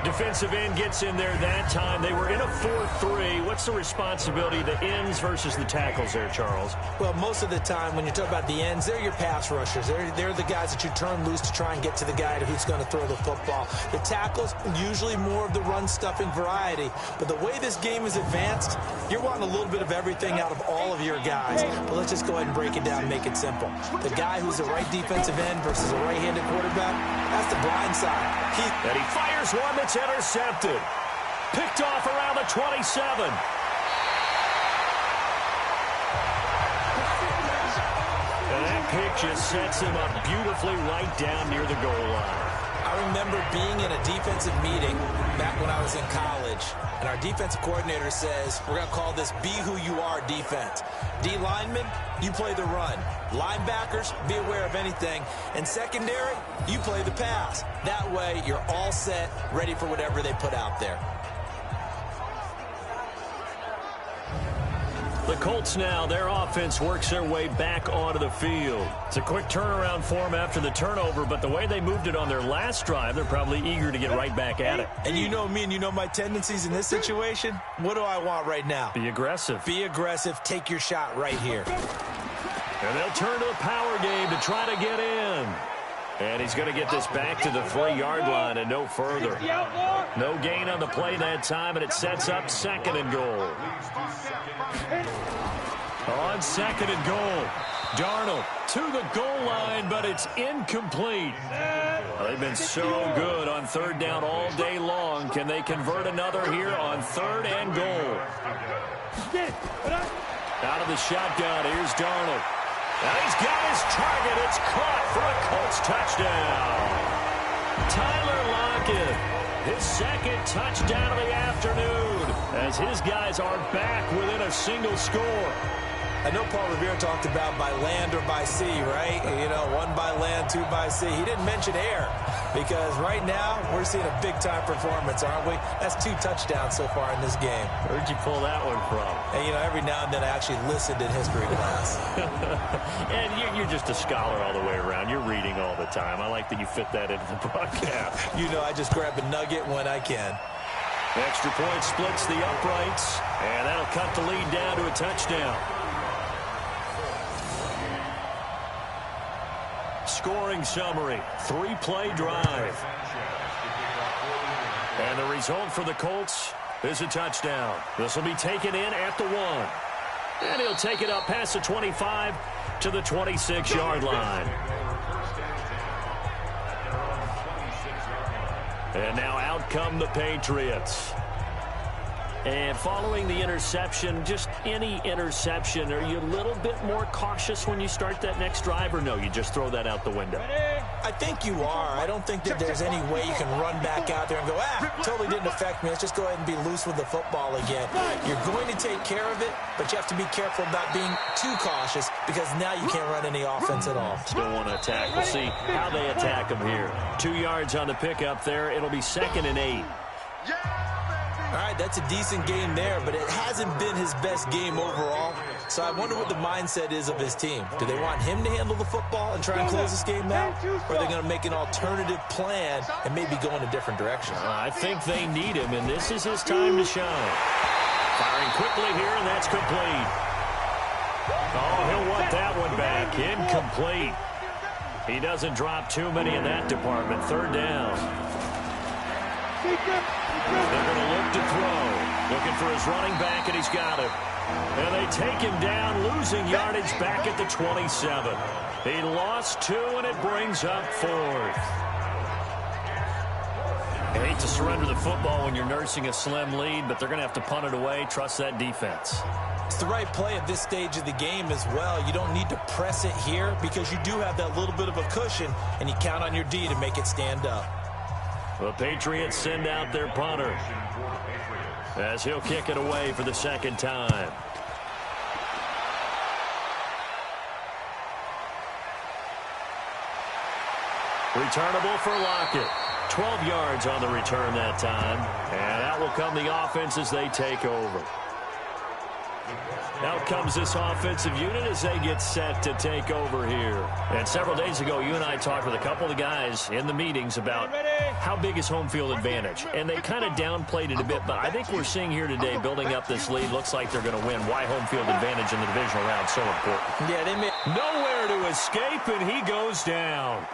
Defensive end gets in there that time. They were in a 4-3. What's the responsibility, the ends versus the tackles there, Charles? Well, most of the time when you talk about the ends, they're your pass rushers. They're the guys that you turn loose to try and get to the guy who's going to throw the football. The tackles, usually more of the run-stuffing variety. But the way this game is advanced, you're wanting a little bit of everything out of all of your guys. But let's just go ahead and break it down and make it simple. The guy who's the right defensive end versus a right-handed quarterback, that's the blind side. And he fires one that's intercepted. Picked off around the 27. And that pick just sets him up beautifully right down near the goal line. I remember being in a defensive meeting back when I was in college, and our defensive coordinator says, we're going to call this Be Who You Are defense. D linemen, you play the run. Linebackers, be aware of anything. And secondary, you play the pass. That way, you're all set, ready for whatever they put out there. The Colts now, their offense works their way back onto the field. It's a quick turnaround for them after the turnover, but the way they moved it on their last drive, they're probably eager to get right back at it. And you know me and you know my tendencies in this situation. What do I want right now? Be aggressive. Be aggressive. Take your shot right here. And they'll turn to the power game to try to get in. And he's going to get this back to the 3-yard line and no further. No gain on the play that time, and it sets up 2nd and goal. On 2nd and goal, Darnold to the goal line, but it's incomplete. They've been so good on 3rd down all day long. Can they convert another here on 3rd and goal? Out of the shotgun, here's Darnold. Now he's got his target. It's caught for a Colts touchdown. Tyler Lockett, his 2nd touchdown of the afternoon, as his guys are back within a single score. I know Paul Revere talked about by land or by sea, right? You know, 1 by land, 2 by sea. He didn't mention air because right now we're seeing a big-time performance, aren't we? That's 2 touchdowns so far in this game. Where'd you pull that one from? And, you know, every now and then I actually listened in history class. And you're just a scholar all the way around. You're reading all the time. I like that you fit that into the broadcast. You know, I just grab a nugget when I can. Extra point splits the uprights, and that'll cut the lead down to a touchdown. Scoring summary, 3-play drive. And the result for the Colts is a touchdown. This will be taken in at the 1. And he'll take it up past the 25 to the 26-yard line. And now out come the Patriots. And following the interception, just any interception, are you a little bit more cautious when you start that next drive, or no, you just throw that out the window? I think you are. I don't think that there's any way you can run back out there and go, totally didn't affect me. Let's just go ahead and be loose with the football again. You're going to take care of it, but you have to be careful about being too cautious because now you can't run any offense at all. Still want to attack. We'll see how they attack them here. 2 yards on the pickup there. It'll be 2nd and 8. All right, that's a decent game there, but it hasn't been his best game overall. So I wonder what the mindset is of his team. Do they want him to handle the football and try and close this game out? Or are they going to make an alternative plan and maybe go in a different direction? I think they need him, and this is his time to shine. Firing quickly here, and that's complete. Oh, he'll want that one back. Incomplete. He doesn't drop too many in that department. 3rd down. They're going to look to throw. Looking for his running back, and he's got it. And they take him down, losing yardage back at the 27. He lost 2, and it brings up 4th. I hate to surrender the football when you're nursing a slim lead, but they're going to have to punt it away. Trust that defense. It's the right play at this stage of the game as well. You don't need to press it here because you do have that little bit of a cushion, and you count on your D to make it stand up. The Patriots send out their punter as he'll kick it away for the 2nd time. Returnable for Lockett. 12 yards on the return that time. And out will come the offense as they take over. Out comes this offensive unit as they get set to take over here. And several days ago, you and I talked with a couple of the guys in the meetings about how big is home field advantage. And they kind of downplayed it a bit, but I think we're seeing here today, building up this lead, looks like they're going to win. Why home field advantage in the divisional round so important? Yeah, they made nowhere to escape, and he goes down.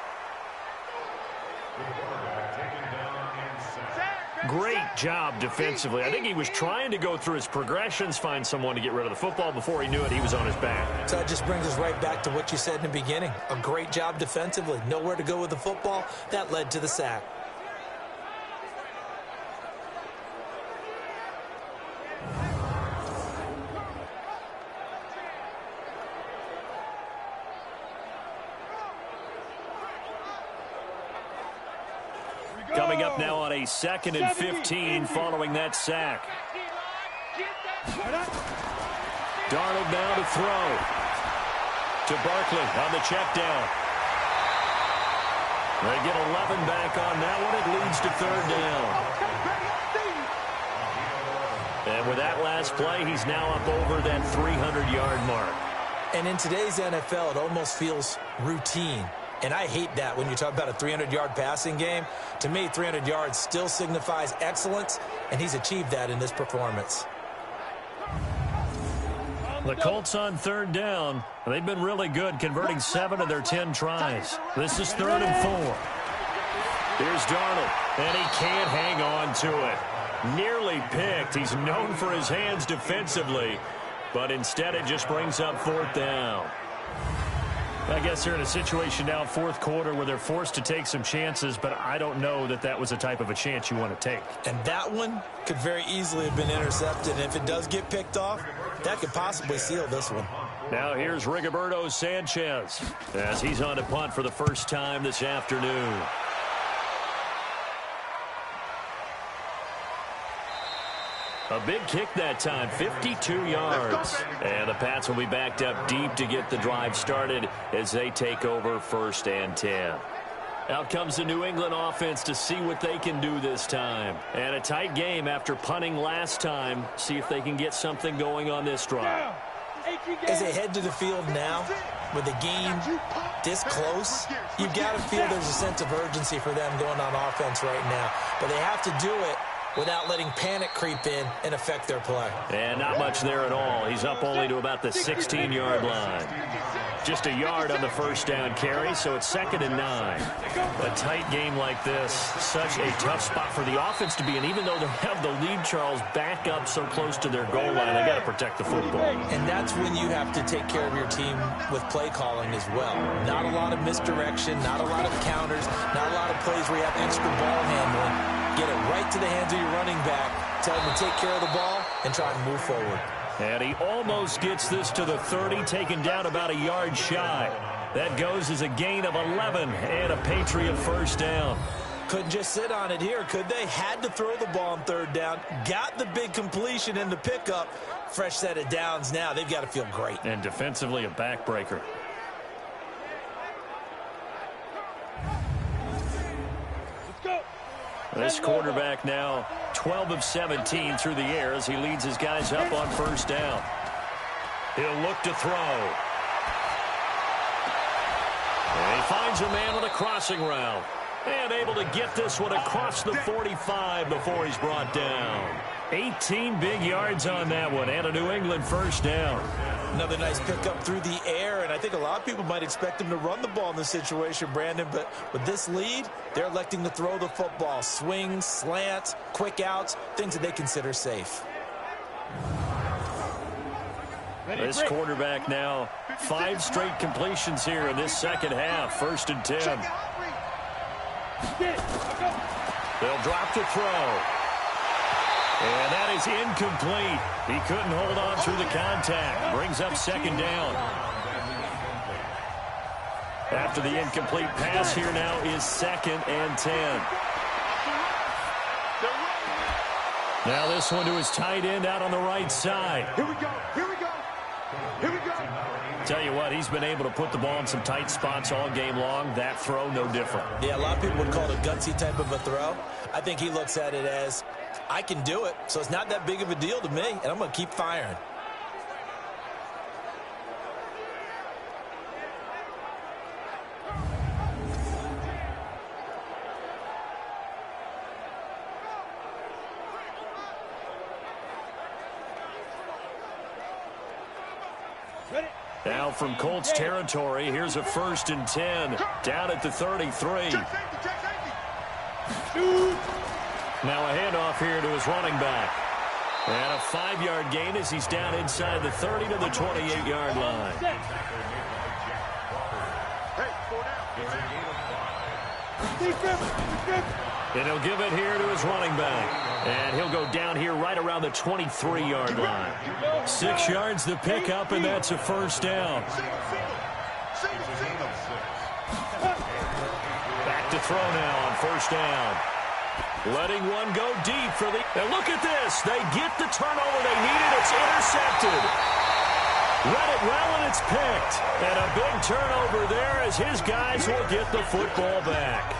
Great job defensively. I think he was trying to go through his progressions, find someone to get rid of the football. Before he knew it, he was on his back. So that just brings us right back to what you said in the beginning. A great job defensively. Nowhere to go with the football. That led to the sack. Coming up now on a 2nd and 15 following that sack. Darnold now to throw. To Barkley on the check down. They get 11 back on that one. It leads to 3rd down. And with that last play, he's now up over that 300-yard mark. And in today's NFL, it almost feels routine. And I hate that when you talk about a 300-yard passing game. To me, 300 yards still signifies excellence, and he's achieved that in this performance. The Colts on 3rd down. They've been really good, converting 7 of their 10 tries. This is 3rd and 4. Here's Darnold, and he can't hang on to it. Nearly picked. He's known for his hands defensively, but instead it just brings up 4th down. I guess they're in a situation now, 4th quarter, where they're forced to take some chances, but I don't know that that was the type of a chance you want to take. And that one could very easily have been intercepted. And if it does get picked off, that could possibly seal this one. Now here's Rigoberto Sanchez as he's on to punt for the first time this afternoon. A big kick that time, 52 yards. And the Pats will be backed up deep to get the drive started as they take over 1st and 10. Out comes the New England offense to see what they can do this time. And a tight game after punting last time. See if they can get something going on this drive. As they head to the field now, with the game this close, you've got to feel there's a sense of urgency for them going on offense right now. But they have to do it without letting panic creep in and affect their play. And not much there at all. He's up only to about the 16-yard line. Just a yard on the 1st down carry, so it's 2nd and 9. A tight game like this, such a tough spot for the offense to be in. Even though they have the lead, Charles, back up so close to their goal line, they got to protect the football. And that's when you have to take care of your team with play calling as well. Not a lot of misdirection, not a lot of counters, not a lot of plays where you have extra ball handling. Get it right to the hands of your running back. Tell him to take care of the ball and try and move forward. And he almost gets this to the 30, taken down about a yard shy. That goes as a gain of 11 and a Patriot 1st down. Couldn't just sit on it here, could they? Had to throw the ball on 3rd down. Got the big completion in the pickup. Fresh set of downs now. They've got to feel great. And defensively a backbreaker. This quarterback now 12 of 17 through the air as he leads his guys up on 1st down. He'll look to throw. And he finds a man with a crossing route. And able to get this one across the 45 before he's brought down. 18 big yards on that one and a New England 1st down. Another nice pickup through the air, and I think a lot of people might expect him to run the ball in this situation, Brandon, but with this lead, they're electing to throw the football. Swings, slants, quick outs, things that they consider safe. This quarterback now 5 straight completions here in this 2nd half. 1st and 10. They'll drop to throw. And that is incomplete. He couldn't hold on through the contact. Brings up 2nd down. After the incomplete pass, here now is 2nd and 10. Now this one to his tight end out on the right side. Here we go. Here we go. Here we go. Tell you what, he's been able to put the ball in some tight spots all game long. That throw, no different. Yeah, a lot of people would call it a gutsy type of a throw. I think he looks at it as, I can do it, so it's not that big of a deal to me, and I'm going to keep firing. Now from Colts territory, here's a 1st and 10 down at the 33. Now a handoff here to his running back. And a 5-yard gain as he's down inside the 30 to the 28-yard line. And he'll give it here to his running back. And he'll go down here right around the 23-yard line. 6 yards to pick up, and that's a 1st down. Back to throw now on 1st down. Letting one go deep for the... And look at this. They get the turnover they needed. It's intercepted. Read it well, and it's picked. And a big turnover there as his guys will get the football back.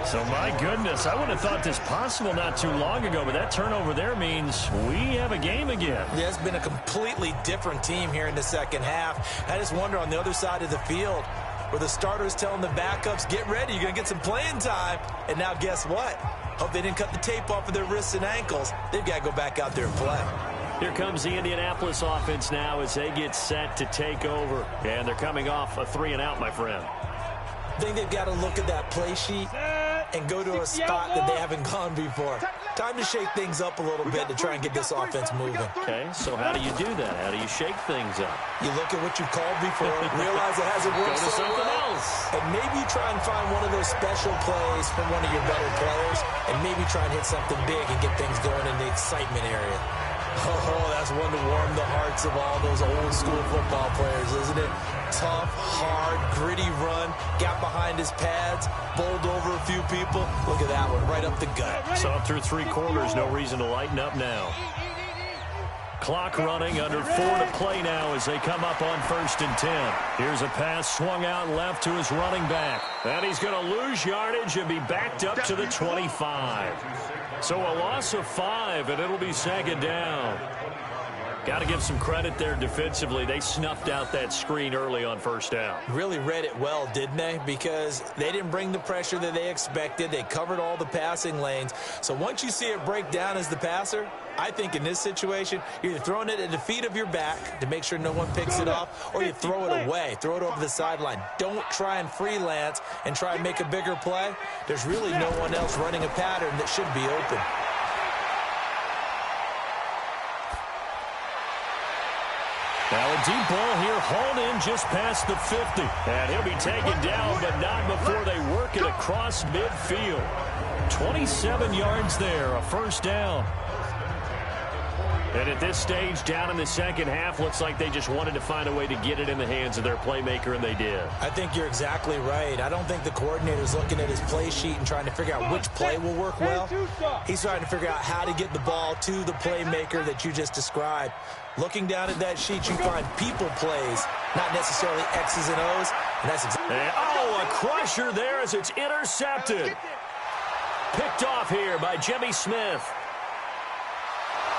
So, my goodness, I wouldn't have thought this possible not too long ago, but that turnover there means we have a game again. Yeah, it's been a completely different team here in the 2nd half. I just wonder on the other side of the field where the starters telling the backups, get ready, you're going to get some playing time. And now guess what? Hope they didn't cut the tape off of their wrists and ankles. They've got to go back out there and play. Here comes the Indianapolis offense now as they get set to take over. And they're coming off a 3-and-out, my friend. I think they've got to look at that play sheet and go to a spot that they haven't gone before. Time to shake things up a little bit to try and get this offense moving. Okay, so how do you do that? How do you shake things up? You look at what you called before, realize it hasn't worked Go to so something well, else. and maybe try and find one of those special plays from one of your better players, and maybe try and hit something big and get things going in the excitement area. Oh, that's one to warm the hearts of all those old school football players, isn't it? Tough, hard, gritty run, got behind his pads, bowled over a few people. Look at that one, right up the gut. So through 3 quarters, no reason to lighten up now. Clock running, under 4 to play now as they come up on 1st and 10. Here's a pass swung out left to his running back. And he's going to lose yardage and be backed up to the 25. So a loss of 5, and it'll be 2nd down. Got to give some credit there defensively. They snuffed out that screen early on 1st down. Really read it well, didn't they? Because they didn't bring the pressure that they expected. They covered all the passing lanes. So once you see it break down as the passer, I think in this situation, you're either throwing it at the feet of your back to make sure no one picks it off, or you throw it away, throw it over the sideline. Don't try and freelance and try and make a bigger play. There's really no one else running a pattern that should be open. Now a deep ball here, hauled in just past the 50. And he'll be taken down, but not before they work it across midfield. 27 yards there, a 1st down. And at this stage, down in the 2nd half, looks like they just wanted to find a way to get it in the hands of their playmaker, and they did. I think you're exactly right. I don't think the coordinator's looking at his play sheet and trying to figure out which play will work well. He's trying to figure out how to get the ball to the playmaker that you just described. Looking down at that sheet, you find people plays, not necessarily X's and O's. And that's exactly. Oh, a crusher there as it's intercepted. Picked off here by Jimmy Smith.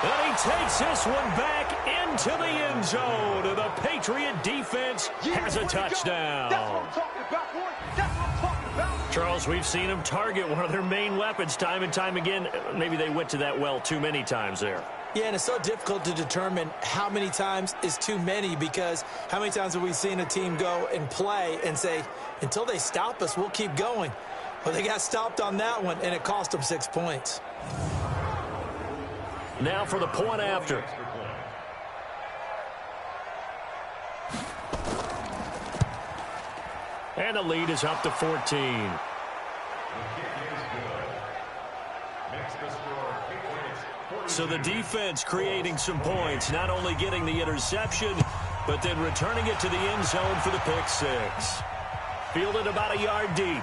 And he takes this one back into the end zone. And the Patriot defense has a touchdown. That's what I'm talking about, boy. That's what I'm talking about. Charles, we've seen them target one of their main weapons time and time again. Maybe they went to that well too many times there. Yeah, and it's so difficult to determine how many times is too many, because how many times have we seen a team go and play and say, until they stop us, we'll keep going. Well, they got stopped on that one, and it cost them 6 points. Now for the point after. And the lead is up to 14. So the defense creating some points, not only getting the interception, but then returning it to the end zone for the pick 6. Fielded about a yard deep.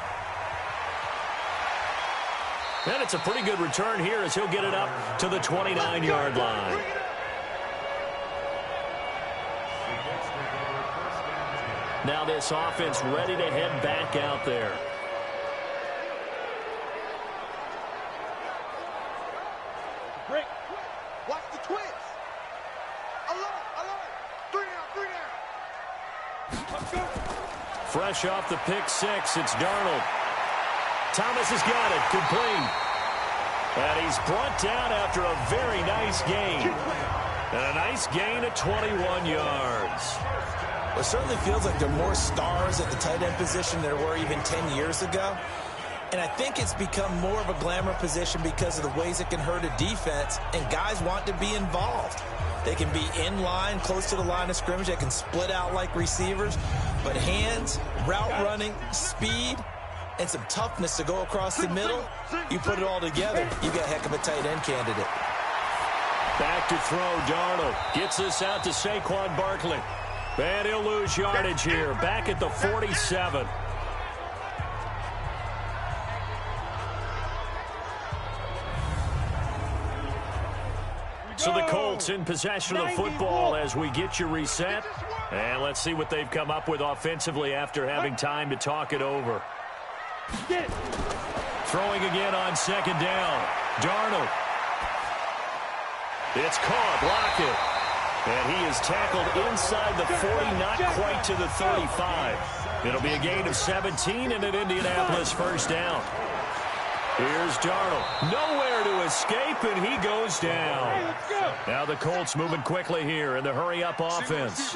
And it's a pretty good return here as he'll get it up to the 29-yard line. Now this offense ready to head back out there. Break. Watch the twist. Alert. 3 down. Let's go. Fresh off the pick 6, it's Darnold. Thomas has got it, complete. And he's brought down after a very nice gain. And a nice gain of 21 yards. It certainly feels like there are more stars at the tight end position than there were even 10 years ago. And I think it's become more of a glamour position because of the ways it can hurt a defense, and guys want to be involved. They can be in line, close to the line of scrimmage. They can split out like receivers. But hands, route running, speed, and some toughness to go across the middle, you put it all together, you got a heck of a tight end candidate. Back to throw, Darnold. Gets this out to Saquon Barkley. And he'll lose yardage here, back at the 47. So the Colts in possession of the football as we get you reset. And let's see what they've come up with offensively after having time to talk it over. Throwing again on 2nd down. Darnold. It's caught. Block it. And he is tackled inside the 40, not quite to the 35. It'll be a gain of 17 and an Indianapolis 1st down. Here's Darnold. Nowhere to escape, and he goes down. Now the Colts moving quickly here in the hurry-up offense.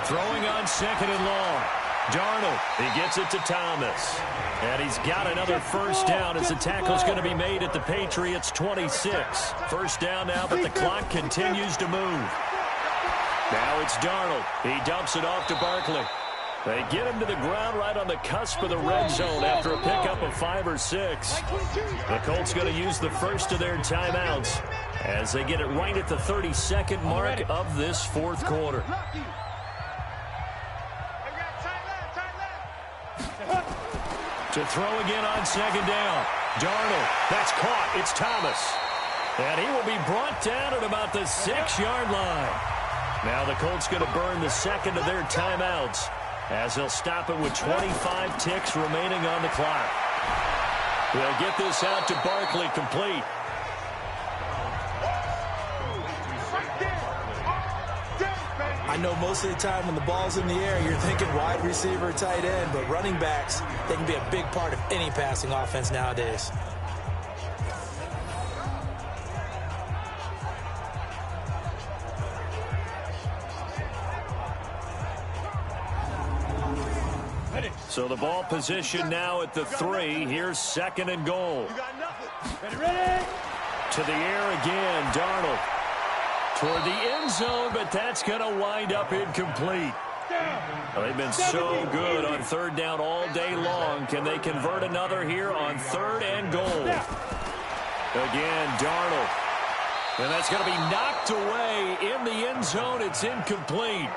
Throwing on 2nd and long. Darnold, he gets it to Thomas. And he's got another 1st down as the tackle's going to be made at the Patriots' 26. 1st down now, but the clock continues to move. Now it's Darnold. He dumps it off to Barkley. They get him to the ground right on the cusp of the red zone after a pickup of 5 or 6. The Colts going to use the first of their timeouts as they get it right at the 32nd mark of this 4th quarter. To throw again on 2nd down. Darnold, that's caught. It's Thomas. And he will be brought down at about the 6-yard line. Now the Colts going to burn the second of their timeouts as they'll stop it with 25 ticks remaining on the clock. They'll get this out to Barkley, complete. I know most of the time when the ball's in the air, you're thinking wide receiver, tight end, but running backs, they can be a big part of any passing offense nowadays. So the ball position now at the 3. Here's 2nd and goal. Ready? To the air again, Darnold. Toward the end zone, but that's going to wind up incomplete. Well, they've been so good on 3rd down all day long. Can they convert another here on 3rd and goal? Again, Darnold. And that's going to be knocked away in the end zone. It's incomplete.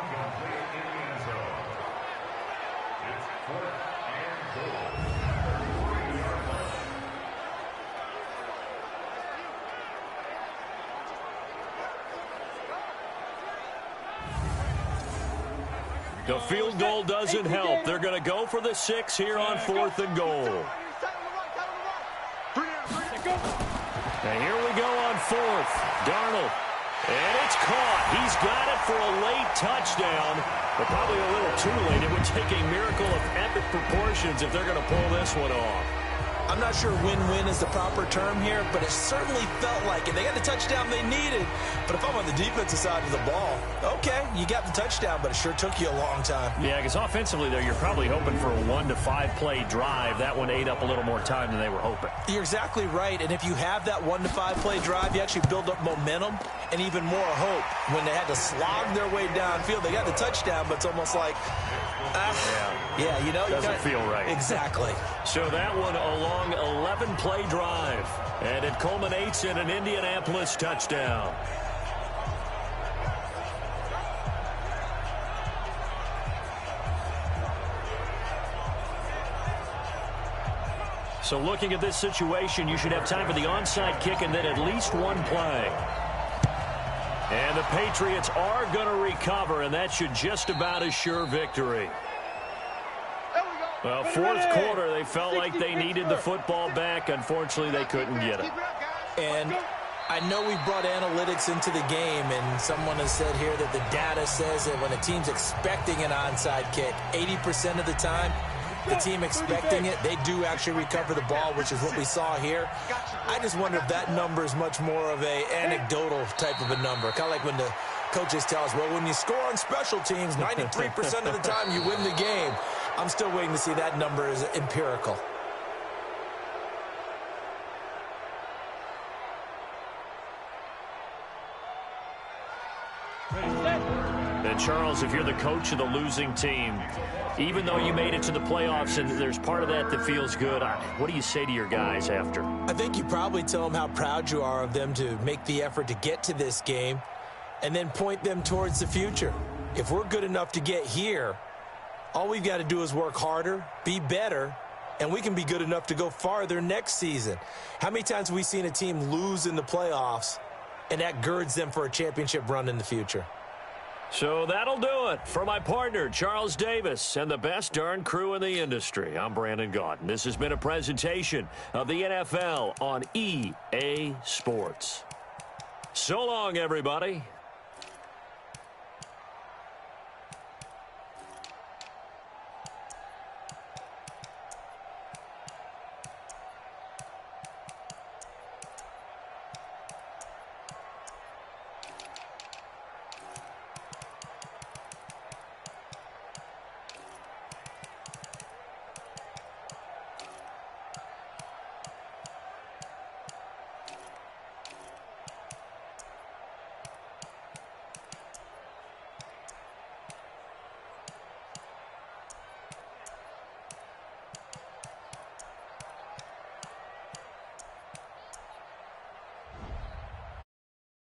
The field goal doesn't help. They're going to go for the 6 here on 4th and goal. And here we go on 4th. Darnold. And it's caught. He's got it for a late touchdown, but probably a little too late. It would take a miracle of epic proportions if they're going to pull this one off. I'm not sure win-win is the proper term here, but it certainly felt like it. They got the touchdown they needed, but if I'm on the defensive side of the ball, okay, you got the touchdown, but it sure took you a long time. Yeah, because offensively there, you're probably hoping for a 1 to 5 play drive. That one ate up a little more time than they were hoping. You're exactly right, and if you have that 1 to 5 play drive, you actually build up momentum and even more hope. When they had to slog their way downfield, they got the touchdown, but it's almost like, yeah, you know, doesn't feel right. Exactly. So that one a long 11-play drive, and it culminates in an Indianapolis touchdown. So looking at this situation, you should have time for the onside kick and then at least one play. And the Patriots are going to recover, and that should just about assure victory. Well, 4th quarter, they felt like they needed the football back. Unfortunately, they couldn't get it. And I know we brought analytics into the game, and someone has said here that the data says that when a team's expecting an onside kick, 80% of the time, the team expecting it, they do actually recover the ball, which is what we saw here. I just wonder if that number is much more of a anecdotal type of a number. Kind of like when the coaches tell us, well, when you score on special teams, 93% of the time you win the game. I'm still waiting to see that number is empirical. And Charles, if you're the coach of the losing team, even though you made it to the playoffs and there's part of that that feels good, what do you say to your guys after? I think you probably tell them how proud you are of them to make the effort to get to this game and then point them towards the future. If we're good enough to get here, all we've got to do is work harder, be better, and we can be good enough to go farther next season. How many times have we seen a team lose in the playoffs, and that girds them for a championship run in the future? So that'll do it for my partner, Charles Davis, and the best darn crew in the industry. I'm Brandon Gaudin. This has been a presentation of the NFL on EA Sports. So long, everybody.